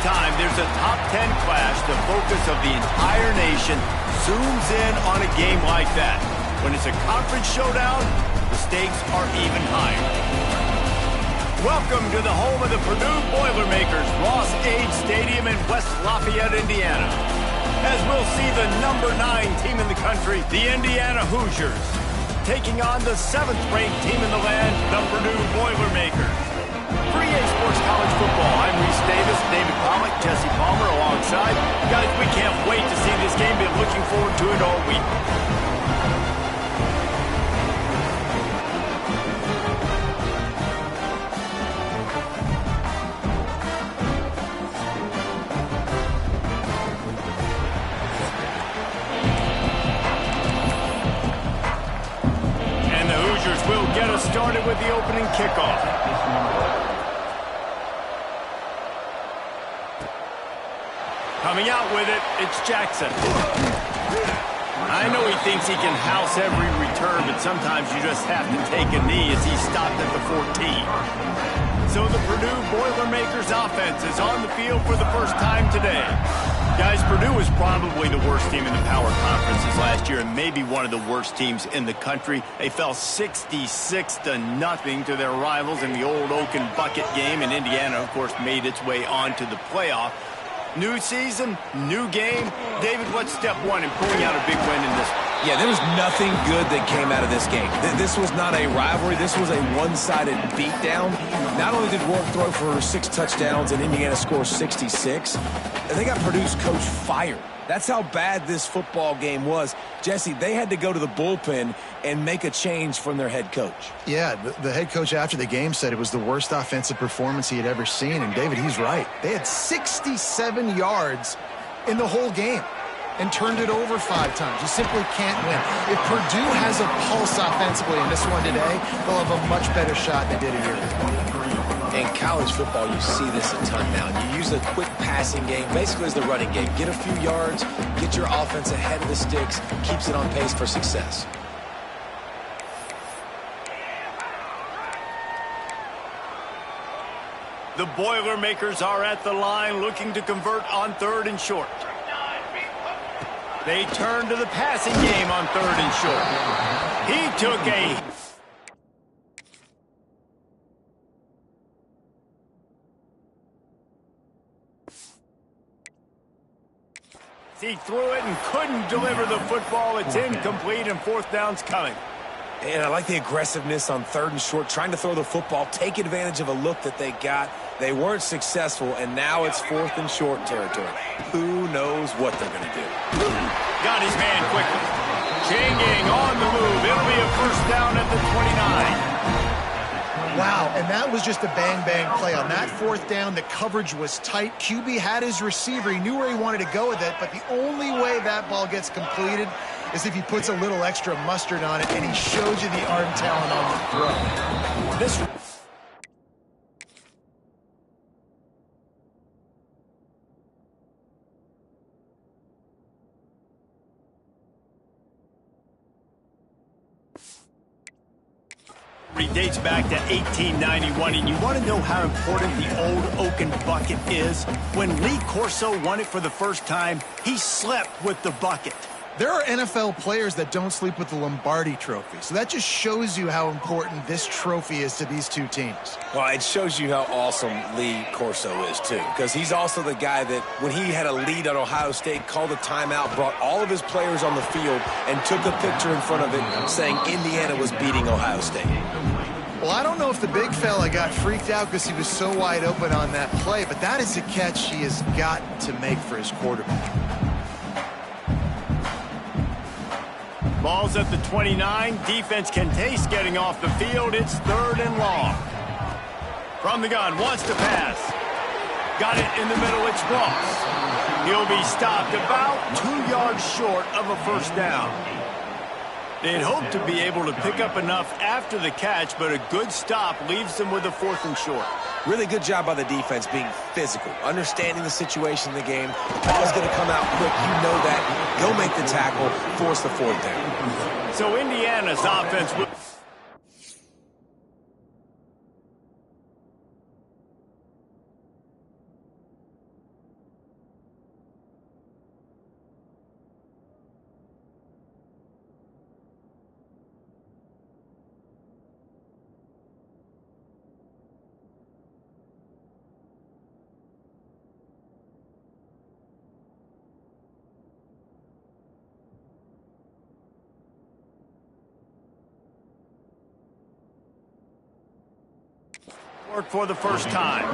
time there's a top 10 clash, the focus of the entire nation zooms in on a game like that. When it's a conference showdown, the stakes are even higher. Welcome to the home of the Purdue Boilermakers, Ross-Ade Stadium in West Lafayette, Indiana. As we'll see the number 9 team in the country, the Indiana Hoosiers, taking on the 7th-ranked team in the land, the Purdue Boilermakers. For EA Sports College Football, I'm Reese Davis, David Pollock, Jesse Palmer alongside. Guys, we can't wait to see this game. Been looking forward to it all week. And the Hoosiers will get us started with the opening kickoff. Coming out with it, it's Jackson. I know he thinks he can house every return, but sometimes you just have to take a knee as he stopped at the 14. So the Purdue Boilermakers offense is on the field for the first time today. Guys, Purdue was probably the worst team in the power conferences last year and maybe one of the worst teams in the country. They fell 66-0 to their rivals in the old Oaken Bucket game, and Indiana, of course, made its way onto the playoff. New season, new game. David, what's step one in pulling out a big win in this one? Yeah, there was nothing good that came out of this game. This was not a rivalry. This was a one-sided beatdown. Not only did Rourke throw for 6 touchdowns and Indiana score 66, they got Purdue's coach fired. That's how bad this football game was. Jesse, they had to go to the bullpen and make a change from their head coach. Yeah, the head coach after the game said it was the worst offensive performance he had ever seen. And, David, he's right. They had 67 yards in the whole game and turned it over 5 times. You simply can't win. If Purdue has a pulse offensively in this one today, they'll have a much better shot than they did a year ago. In college football, you see this a ton now. You use a quick passing game, basically as the running game. Get a few yards, get your offense ahead of the sticks, keeps it on pace for success. The Boilermakers are at the line looking to convert on 3rd and short. They turn to the passing game on 3rd and short. He took a... He threw it and couldn't deliver the football. It's incomplete and 4th down's coming. And I like the aggressiveness on 3rd and short, trying to throw the football, take advantage of a look that they got. They weren't successful, and now it's 4th and short territory. Who knows what they're going to do? Got his man quickly. Changing on the move. It'll be a 1st down at the 29. Wow, and that was just a bang-bang play. On that 4th down, the coverage was tight. QB had his receiver. He knew where he wanted to go with it, but the only way that ball gets completed is if he puts a little extra mustard on it, and he shows you the arm talent on the throw. This dates back to 1891, and you want to know how important the old Oaken Bucket is? When Lee Corso won it for the first time, he slept with the bucket. There are NFL players that don't sleep with the Lombardi Trophy, so that just shows you how important this trophy is to these two teams. Well, it shows you how awesome Lee Corso is, too, because he's also the guy that, when he had a lead on Ohio State, called a timeout, brought all of his players on the field, and took a picture in front of it saying Indiana was beating Ohio State. Well, I don't know if the big fella got freaked out because he was so wide open on that play, but that is a catch he has got to make for his quarterback. Ball's at the 29. Defense can taste getting off the field. It's 3rd and long. From the gun, wants to pass. Got it in the middle. It's Ross. He'll be stopped about 2 yards short of a 1st down. They'd hoped to be able to pick up enough after the catch, but a good stop leaves them with a 4th and short. Really good job by the defense being physical, understanding the situation in the game. The ball's going to come out quick. You know that. Go make the tackle, force the 4th down. So Indiana's offense will... For the first time.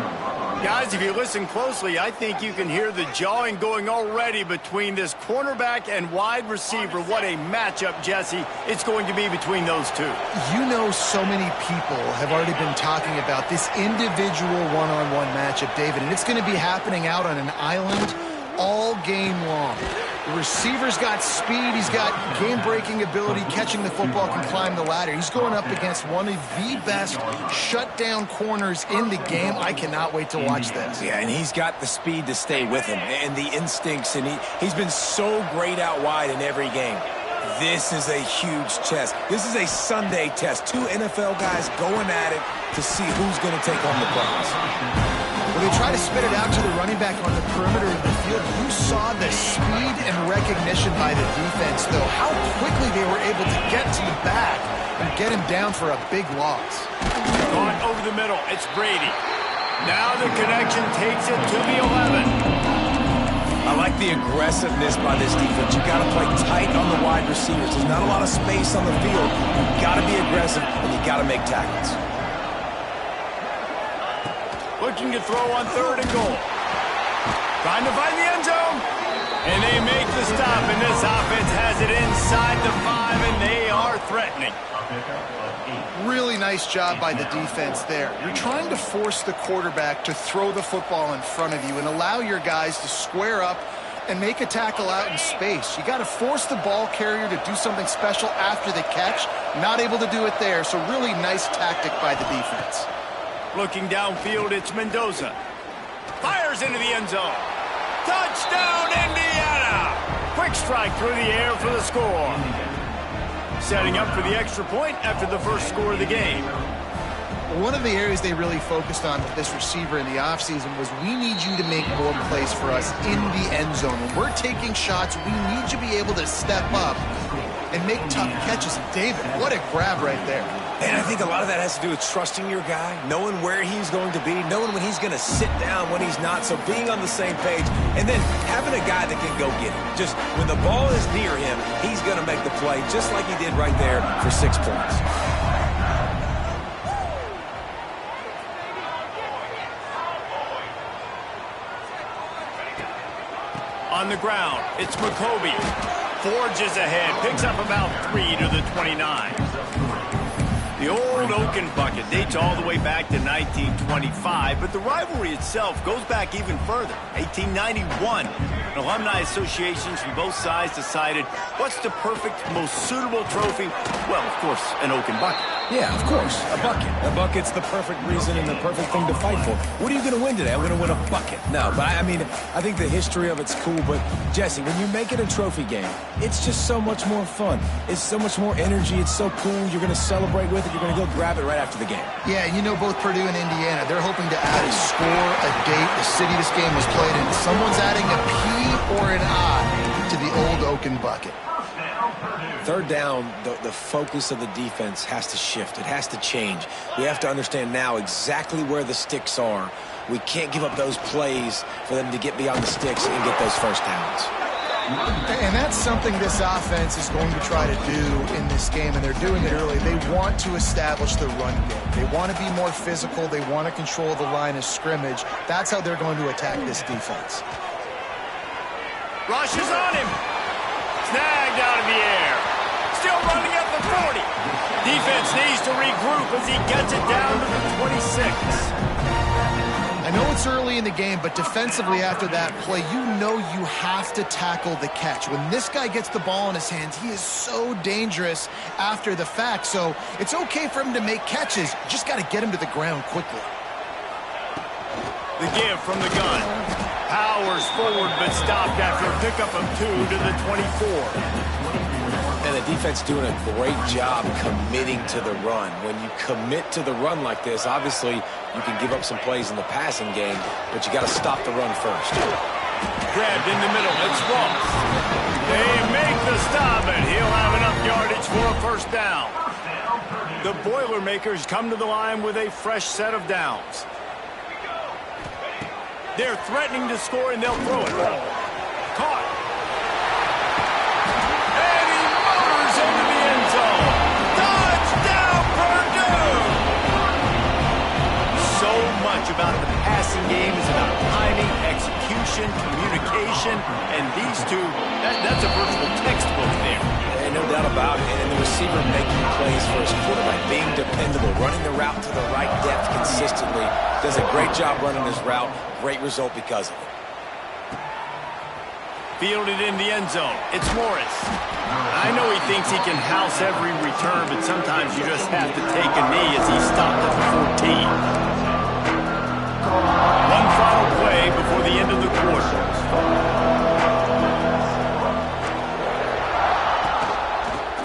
Guys, if you listen closely, I think you can hear the jawing going already between this cornerback and wide receiver. What a matchup, Jesse, it's going to be between those two. You know, so many people have already been talking about this individual one-on-one matchup, David, and it's going to be happening out on an island all game long. The receiver's got speed, he's got game-breaking ability, catching the football, can climb the ladder. He's going up against one of the best shutdown corners in the game. I cannot wait to watch this. Yeah, and he's got the speed to stay with him and the instincts, and he's been so great out wide in every game. This is a huge test. This is a Sunday test. Two NFL guys going at it to see who's going to take home the prize. When they try to spit it out to the running back on the perimeter of the field, you saw the speed and recognition by the defense, though. How quickly they were able to get to the back and get him down for a big loss. Going over the middle, it's Brady. Now the connection takes it to the 11. I like the aggressiveness by this defense. You got to play tight on the wide receivers. There's not a lot of space on the field. You got to be aggressive, and you got to make tackles. Looking to throw on 3rd and goal. Trying to find the end zone. And they make the stop, and this offense has it inside the 5, and they are threatening. Really nice job by the defense there. You're trying to force the quarterback to throw the football in front of you and allow your guys to square up and make a tackle out in space. You got to force the ball carrier to do something special after the catch. Not able to do it there, so really nice tactic by the defense. Looking downfield, it's Mendoza. Fires into the end zone. Touchdown, Indiana! Quick strike through the air for the score. Setting up for the extra point after the first score of the game. One of the areas they really focused on with this receiver in the offseason was we need you to make more plays for us in the end zone. When we're taking shots, we need you to be able to step up and make tough catches. David, what a grab right there. And I think a lot of that has to do with trusting your guy, knowing where he's going to be, knowing when he's going to sit down, when he's not, so being on the same page, and then having a guy that can go get it. Just when the ball is near him, he's going to make the play, just like he did right there for 6 points. On the ground, it's McCoby. Forges ahead, picks up about 3 to the 29. The old Oaken bucket dates all the way back to 1925, but the rivalry itself goes back even further. 1891, alumni associations from both sides decided what's the perfect, most suitable trophy? Well, of course, an Oaken bucket. Yeah, of course, a bucket. A bucket's the perfect reason and the perfect thing to fight for. What are you going to win today? I'm going to win a bucket. No, but I mean, I think the history of it's cool, but Jesse, when you make it a trophy game, it's just so much more fun. It's so much more energy. It's so cool. You're going to celebrate with it. You're going to go grab it right after the game. Yeah, you know, both Purdue and Indiana, they're hoping to add a score, a date, the city this game was played in. Someone's adding a P or an I to the old Oaken bucket. 3rd down, the focus of the defense has to shift. It has to change. We have to understand now exactly where the sticks are. We can't give up those plays for them to get beyond the sticks and get those first downs. And that's something this offense is going to try to do in this game, and they're doing it early. They want to establish the run game. They want to be more physical. They want to control the line of scrimmage. That's how they're going to attack this defense. Rush is on him. Snagged out of the air. Still running at the 40. Defense needs to regroup as he gets it down to the 26. I know it's early in the game, but defensively after that play, you know you have to tackle the catch. When this guy gets the ball in his hands, he is so dangerous after the fact. So it's okay for him to make catches. You just got to get him to the ground quickly. The give from the gun. Powers forward, but stopped after a pickup of 2 to the 24. And the defense doing a great job committing to the run. When you commit to the run like this, obviously you can give up some plays in the passing game, but you got to stop the run first. Grabbed in the middle, it's Ross. They make the stop, and he'll have enough yardage for a first down. The Boilermakers come to the line with a fresh set of downs. They're threatening to score, and they'll throw it. Caught. And he motors into the end zone. Touchdown, Purdue! So coordination, communication, and these two, that's a virtual textbook there. Yeah, no doubt about it. And the receiver making plays for his quarterback, being dependable, running the route to the right depth consistently. Does a great job running his route. Great result because of it. Fielded in the end zone. It's Morris. I know he thinks he can house every return, but sometimes you just have to take a knee as he stopped at the 14. One final play before the end of the quarter.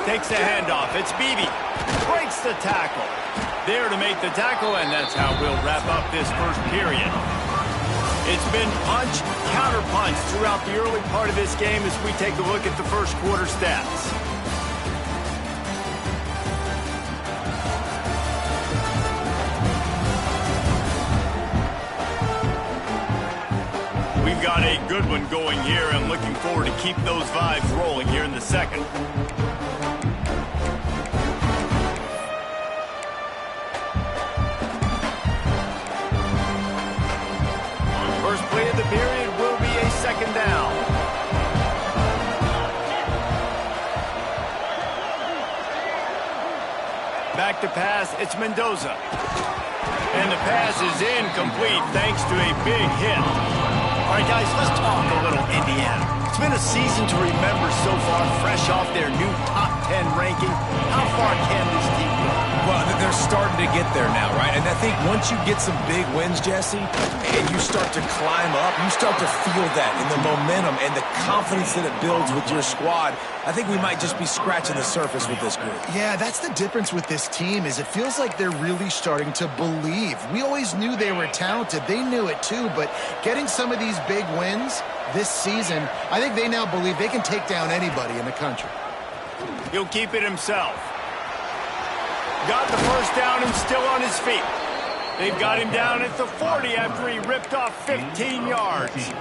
Takes the handoff. It's Beebe. Breaks the tackle. There to make the tackle, and that's how we'll wrap up this first period. It's been punch, counter punch throughout the early part of this game as we take a look at the first quarter stats. We've got a good one going here. I'm looking forward to keep those vibes rolling here in the second. First play of the period will be a second down. Back to pass, it's Mendoza. And the pass is incomplete thanks to a big hit. All right, guys, let's talk a little Indiana. It's been a season to remember so far, fresh off their new top 10 ranking. How far can this team go? Well, they're starting to get there now, right? And I think once you get some big wins, Jesse, and you start to climb up, you start to feel that in the momentum and the confidence that it builds with your squad. I think we might just be scratching the surface with this group. Yeah, that's the difference with this team is it feels like they're really starting to believe. We always knew they were talented. They knew it too, but getting some of these big wins this season, I think they now believe they can take down anybody in the country. He'll keep it himself. Got the first down and still on his feet. They've got him down at the 40 after he ripped off 15 yards.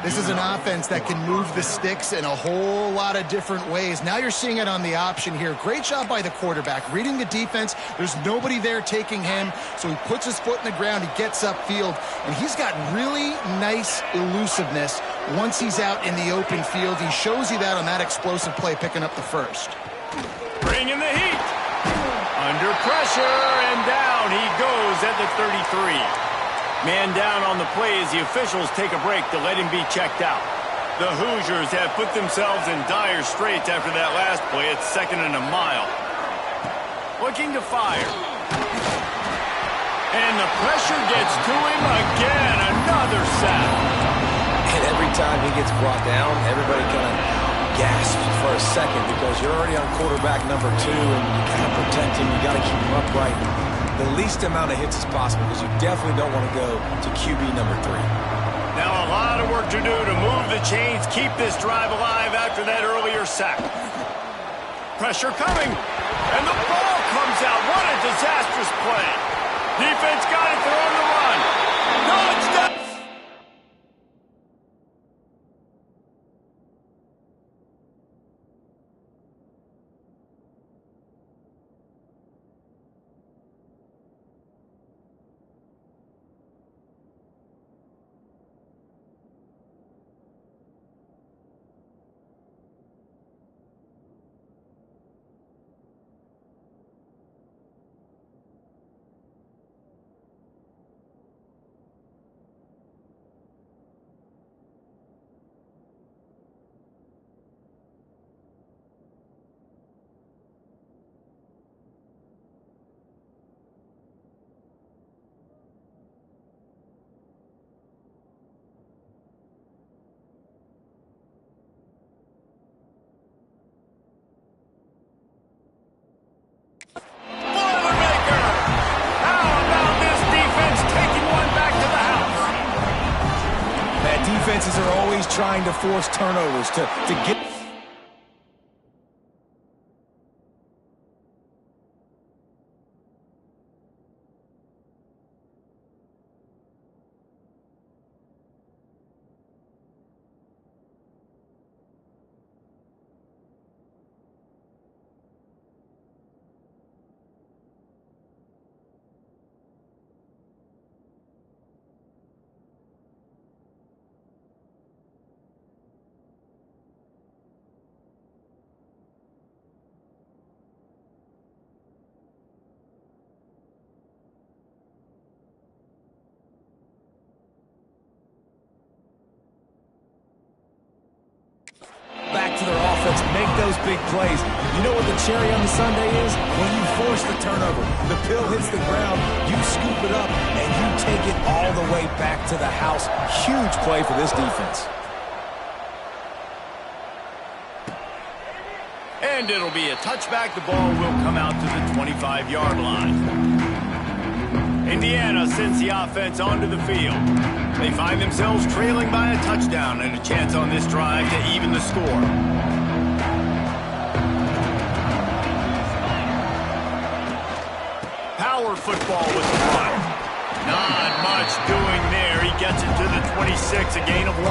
This is an offense that can move the sticks in a whole lot of different ways. Now you're seeing it on the option here. Great job by the quarterback. Reading the defense, there's nobody there taking him, so he puts his foot in the ground, he gets upfield, and he's got really nice elusiveness once he's out in the open field. He shows you that on that explosive play, picking up the first. Bringing the heat. Under pressure, and down he goes at the 33. Man down on the play as the officials take a break to let him be checked out. The Hoosiers have put themselves in dire straits after that last play. It's 2nd and a mile. Looking to fire. And the pressure gets to him again. Another sack. And every time he gets brought down, everybody kind of gasps for a second because you're already on quarterback number 2 and you got to protect him. You got to keep him upright. The least amount of hits as possible because you definitely don't want to go to QB number 3. Now a lot of work to do to move the chains, keep this drive alive after that earlier sack. Pressure coming, and the ball comes out. What a disastrous play. Defense got it, they're on the run. No, it's done. Defenses are always trying to force turnovers to get... Let's make those big plays. You know what the cherry on the sundae is? When you force the turnover, the pill hits the ground, you scoop it up, and you take it all the way back to the house. Huge play for this defense. And it'll be a touchback. The ball will come out to the 25-yard line. Indiana sends the offense onto the field. They find themselves trailing by a touchdown and a chance on this drive to even the score. Power football with the punt. Not much doing there. He gets it to the 26, a gain of 1.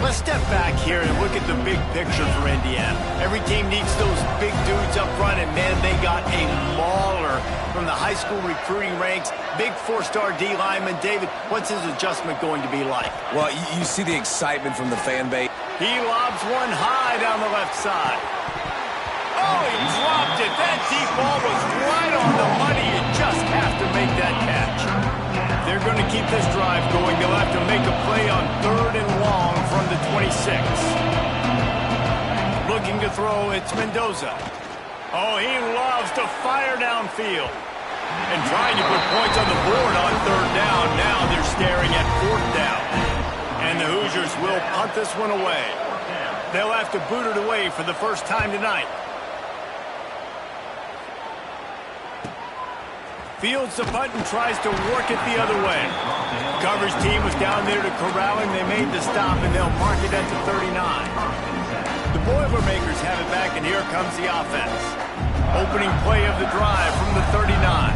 Let's step back here and look at the big picture for Indiana. Every team needs those big dudes up front, and man, they got a mauler from the high school recruiting ranks. Big 4-star D lineman. David, what's his adjustment going to be like? Well, you see the excitement from the fan base. He lobs one high down the left side. Oh, he dropped it. That deep ball was right on the money. You just have to make that catch. They're going to keep this drive going. They'll have to make a play on 3rd and long from the 26. Looking to throw, it's Mendoza. Oh, he loves to fire downfield. And trying to put points on the board on 3rd down. Now they're staring at 4th down. And the Hoosiers will punt this one away. They'll have to boot it away for the first time tonight. Fields the punt and tries to work it the other way. Coverage team was down there to corral him. They made the stop, and they'll mark it at the 39. The Boilermakers have it back, and here comes the offense. Opening play of the drive from the 39.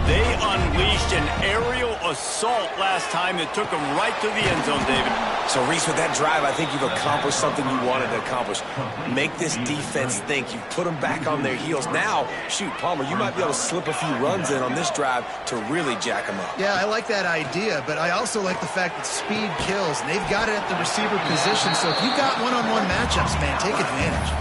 They unleashed an aerial assault last time that took them right to the end zone, David. So, Reese, with that drive, I think you've accomplished something you wanted to accomplish. Make this defense think. You put them back on their heels. Now, shoot, Palmer, you might be able to slip a few runs in on this drive to really jack them up. Yeah, I like that idea, but I also like the fact that speed kills, and they've got it at the receiver position. So if you've got one-on-one matchups, man, take advantage.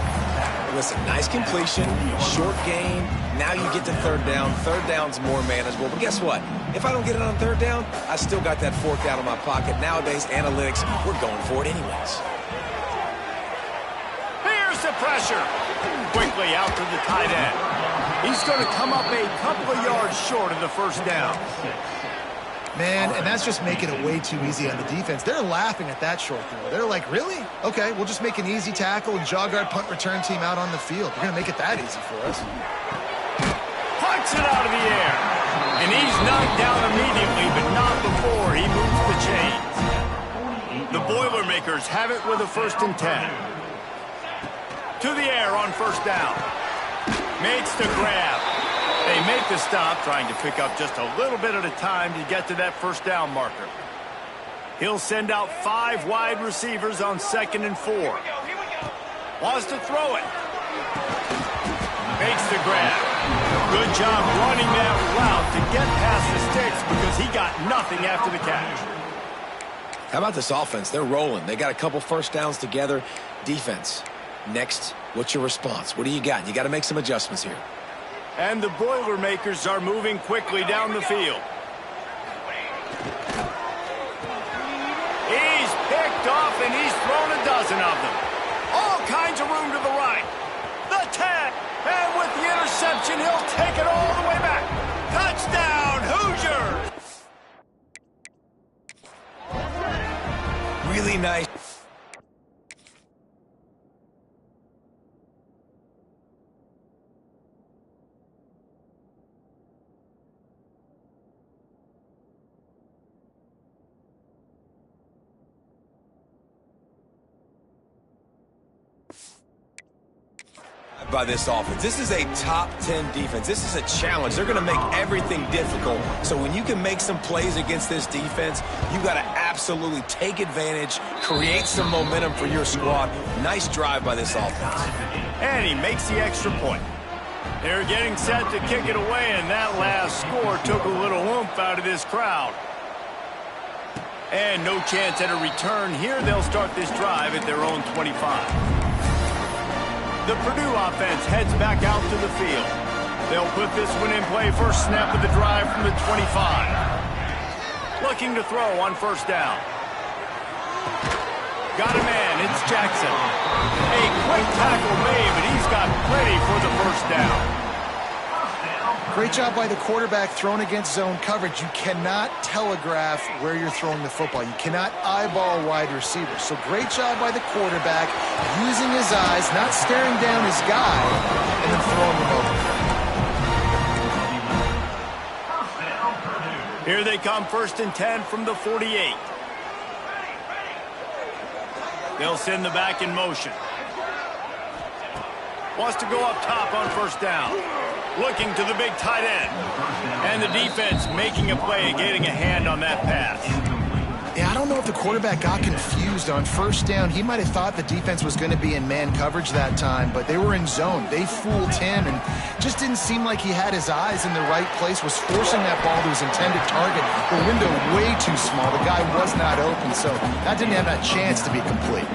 Listen, nice completion, short gain. Now you get to 3rd down. 3rd down's more manageable. But guess what? If I don't get it on 3rd down, I still got that 4th down in my pocket. Nowadays, analytics, we're going for it anyways. Here's the pressure. Quickly out to the tight end. He's going to come up a couple of yards short of the 1st down. Man, and that's just making it way too easy on the defense. They're laughing at that short throw. They're like, really? Okay, we'll just make an easy tackle and jog our punt return team out on the field. We're going to make it that easy for us. Punts it out of the air. And he's knocked down immediately, but not before he moves the chains. The Boilermakers have it with a 1st and 10. To the air on 1st down. Makes the grab. They make the stop, trying to pick up just a little bit at a time to get to that 1st down marker. He'll send out 5 wide receivers on 2nd and 4. Wants to throw it. Makes the grab. Good job running that route to get past the sticks because he got nothing after the catch. How about this offense? They're rolling. They got a couple 1st downs together. Defense. Next, what's your response? What do you got? You got to make some adjustments here. And the Boilermakers are moving quickly down the field. He's picked off, and he's thrown a dozen of them. All kinds of room to the right. The tag, and with the interception, he'll take it all the way back. Touchdown, Hoosiers! Really nice. By this offense. This is a top 10 defense. This is a challenge. They're going to make everything difficult. So when you can make some plays against this defense, you got to absolutely take advantage, create some momentum for your squad. Nice drive by this offense. And he makes the extra point. They're getting set to kick it away, and that last score took a little oomph out of this crowd. And no chance at a return here. They'll start this drive at their own 25. The Purdue offense heads back out to the field. They'll put this one in play first snap of the drive from the 25. Looking to throw on 1st down. Got a man It's Jackson. A quick tackle made, but he's got plenty for the first down. Great job by the quarterback thrown against zone coverage. You cannot telegraph where you're throwing the football. You cannot eyeball wide receivers. So great job by the quarterback using his eyes, not staring down his guy, and then throwing him over. Here they come, 1st and 10 from the 48. They'll send the back in motion. Wants to go up top on 1st down. Looking to the big tight end. And the defense making a play, getting a hand on that pass. Yeah, I don't know if the quarterback got confused on 1st down. He might have thought the defense was going to be in man coverage that time, but they were in zone. They fooled him and just didn't seem like he had his eyes in the right place, was forcing that ball to his intended target. The window way too small. The guy was not open, so that didn't have that chance to be complete.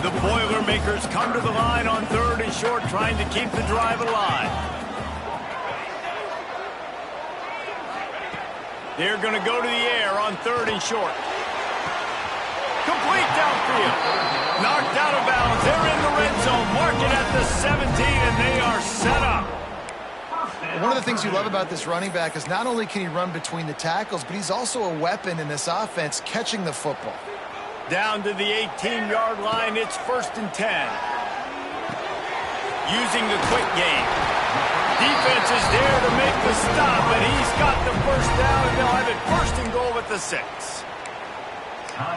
The Boilermakers come to the line on 3rd and short, trying to keep the drive alive. They're going to go to the air on 3rd and short. Complete downfield. Knocked out of bounds. They're in the red zone. Mark it at the 17, and they are set up. One of the things you love about this running back is not only can he run between the tackles, but he's also a weapon in this offense catching the football. Down to the 18-yard line, it's 1st and 10. Using the quick game. Defense is there to make the stop, and he's got the 1st down, and they'll have it 1st and goal at the 6.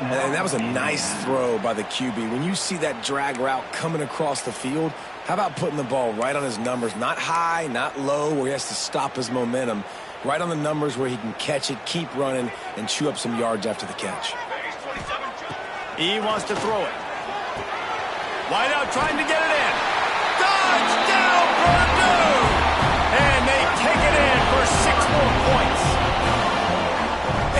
And that was a nice throw by the QB. When you see that drag route coming across the field, how about putting the ball right on his numbers? Not high, not low, where he has to stop his momentum. Right on the numbers where he can catch it, keep running, and chew up some yards after the catch. He wants to throw it. Wide out, trying to get it in. Touchdown, Purdue! And they take it in for 6 more points.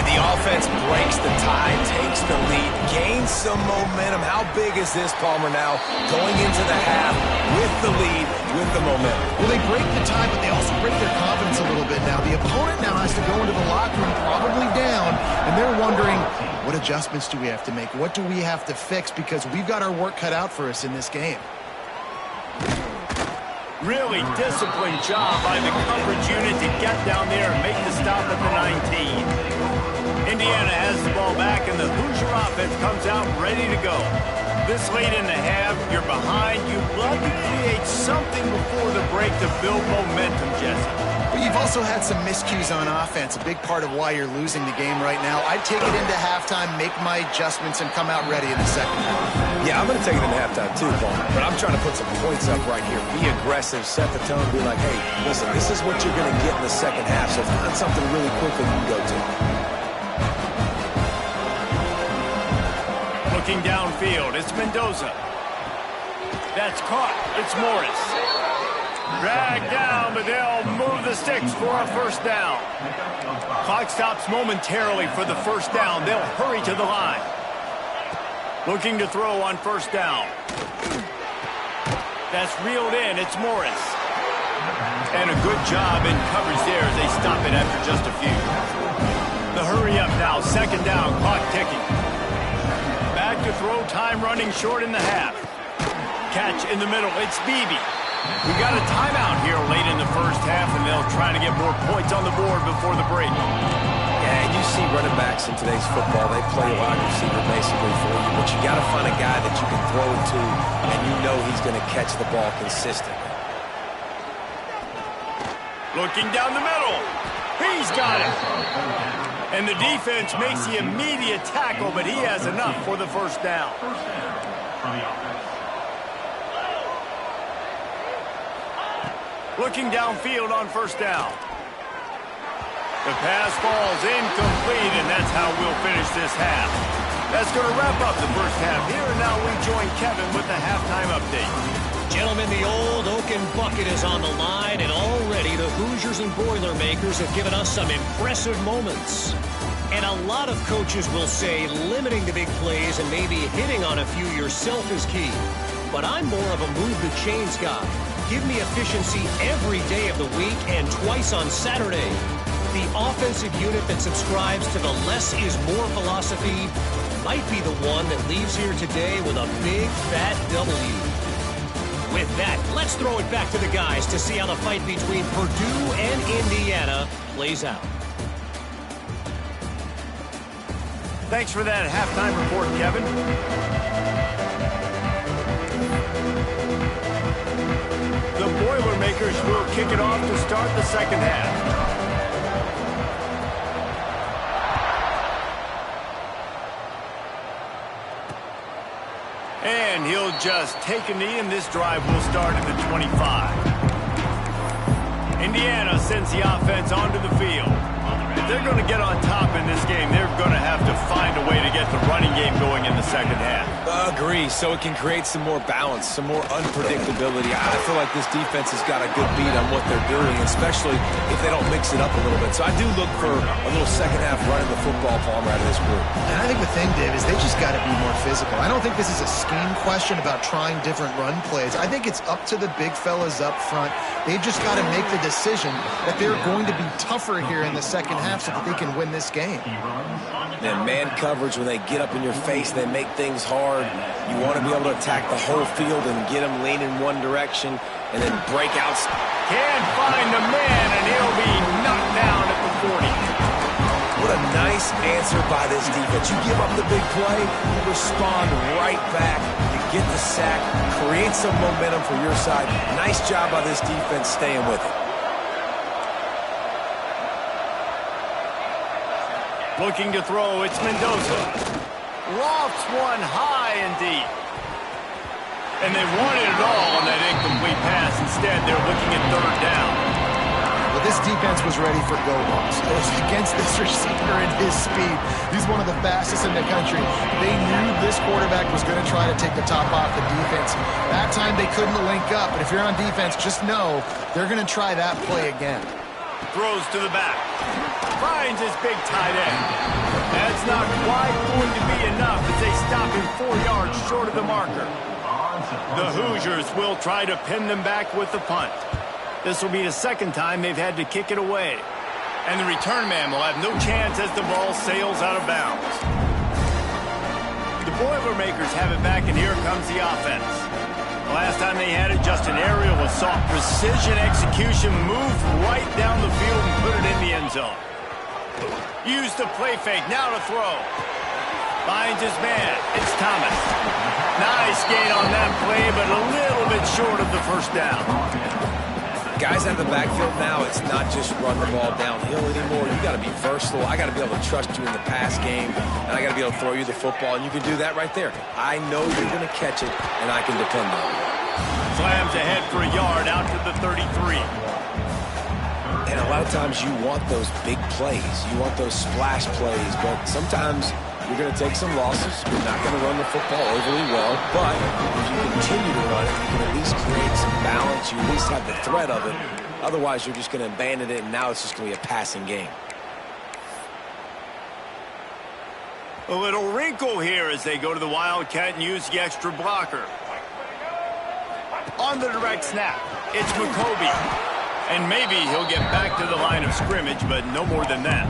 And the offense breaks the tie, takes the lead, gains some momentum. How big is this, Palmer, now? Going into the half with the lead, with the momentum. Well, they break the tie, but they also break their confidence a little bit now. The opponent now has to go into the locker room probably down, and they're wondering, what adjustments do we have to make? What do we have to fix? Because we've got our work cut out for us in this game. Really disciplined job by the coverage unit to get down there and make the stop at the 19. Indiana has the ball back, and the Hoosier offense comes out ready to go. This late in the half, you're behind. You'd love to create something before the break to build momentum, Jesse. But you've also had some miscues on offense, a big part of why you're losing the game right now. I'd take it into halftime, make my adjustments, and come out ready in the second half. Yeah, I'm going to take it into halftime too, Paul. But I'm trying to put some points up right here. Be aggressive, set the tone, be like, hey, listen, this is what you're going to get in the second half, so find something really quick that you can go to. Looking downfield, it's Mendoza. That's caught. It's Morris. Dragged down, but they'll move the sticks for a 1st down. Clock stops momentarily for the 1st down. They'll hurry to the line. Looking to throw on 1st down. That's reeled in. It's Morris. And a good job in coverage there as they stop it after just a few. The hurry up now. 2nd down. Clock ticking. Back to throw, time running short in the half. Catch in the middle, it's Beebe. We got a timeout here late in the 1st half, and they'll try to get more points on the board before the break. Yeah, and you see running backs in today's football, they play a wide receiver basically for you, but you got to find a guy that you can throw it to, and you know he's going to catch the ball consistently. Looking down the middle. He's got it. And the defense makes the immediate tackle, but he has enough for the 1st down. Looking downfield on 1st down. The pass falls incomplete, and that's how we'll finish this half. That's going to wrap up the 1st half here, and now we join Kevin with the halftime update. Gentlemen, the old Oaken Bucket is on the line, and already the Hoosiers and Boilermakers have given us some impressive moments. And a lot of coaches will say limiting the big plays and maybe hitting on a few yourself is key. But I'm more of a move the chains guy. Give me efficiency every day of the week and twice on Saturday. The offensive unit that subscribes to the less is more philosophy might be the one that leaves here today with a big, fat W. With that, let's throw it back to the guys to see how the fight between Purdue and Indiana plays out. Thanks for that halftime report, Kevin. The Boilermakers will kick it off to start the second half. And he'll just take a knee, and this drive will start at the 25. Indiana sends the offense onto the field. If they're going to get on top in this game, they're going to have to find a way to get the running game going in the second half. Agree, so it can create some more balance, some more unpredictability. I feel like this defense has got a good beat on what they're doing, especially if they don't mix it up a little bit. So I do look for a little second half running the football, Palmer, out of this group. And I think the thing, Dave, is they just got to be more physical. I don't think this is a scheme question about trying different run plays. I think it's up to the big fellas up front. They've just got to make the decision that they're going to be tougher here in the second half so that they can win this game. And man coverage, when they get up in your face, they make things hard. You want to be able to attack the whole field and get them leaning one direction and then break out. Can't find the man, and he'll be knocked down at the 40. What a nice answer by this defense. You give up the big play, you respond right back. You get the sack, create some momentum for your side. Nice job by this defense staying with it. Looking to throw, it's Mendoza. Lofts one high and deep. And they wanted it all on that incomplete pass. Instead, they're looking at third down. Well, this defense was ready for go-balls. It was against this receiver and his speed. He's one of the fastest in the country. They knew this quarterback was going to try to take the top off the defense. That time they couldn't link up, but if you're on defense, just know they're going to try that play again. Throws to the back. Finds his big tight end. That's not quite going to be enough as they stop him 4 yards short of the marker. The Hoosiers will try to pin them back with the punt. This will be the second time they've had to kick it away. And the return man will have no chance as the ball sails out of bounds. The Boilermakers have it back, and here comes the offense. The last time they had it, just an aerial assault. Precision execution, moved right down the field and put it in the end zone. Use the play fake, now to throw. Finds his man, it's Thomas. Nice gain on that play, but a little bit short of the first down. Guys out of the backfield now, it's not just run the ball downhill anymore. You got to be versatile. I got to be able to trust you in the pass game, and I got to be able to throw you the football, and you can do that right there. I know you're going to catch it, and I can depend on it. Slams ahead for a yard out to the 33. And a lot of times you want those big plays. You want those splash plays, but sometimes you're going to take some losses. You're not going to run the football overly well, but if you continue to run it, you can at least create some balance. You at least have the threat of it. Otherwise, you're just going to abandon it, and now it's just going to be a passing game. A little wrinkle here as they go to the Wildcat and use the extra blocker. On the direct snap, it's McCoby. And maybe he'll get back to the line of scrimmage, but no more than that.